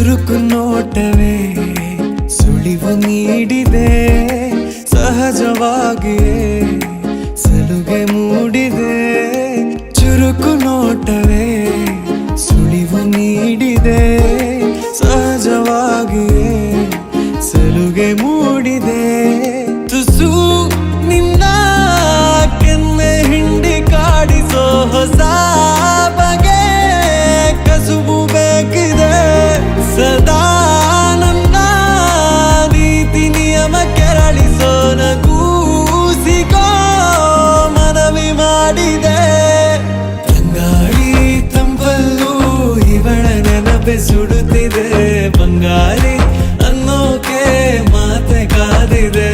ಚುರುಕು ನೋಟವೇ ಸುಳಿವು ನೀಡಿದೆ, ಸಹಜವಾಗಿಯೇ ಸಲುಗೆ ಮೂಡಿದೆ. ಚುರುಕು ನೋಟವೇ ಸುಳಿವು ನೀಡಿದೆ, ಸಹಜವಾಗಿಯೇ ಸಲುಗೆ ಮೂಡಿದೆ. ತುಸು ನಿನ್ನ ಕೆನ್ನೆ ಹಿಂಡಿ ಕಾಡಿಸೋ ಹೊಸ ಬಗೆ ಕಸುಬು ಬೇಕಿದೆ. ಸದಾ ನನ್ನ ನೀತಿ ನಿಯಮ ಕೆರಳಿಸೋ ನಗೂಸಿಗೋ ಮನವಿ ಮಾಡಿದೆ. ತಂಗಾಳಿ ತಂಪಲ್ಲೂ ಇವಳ ನೆನಪೆ ಸುಡುತ್ತಿದೆ, ಬಂಗಾರಿ ಅನ್ನೋಕೆ ಮಾತೆ ಕಾದಿದೆ.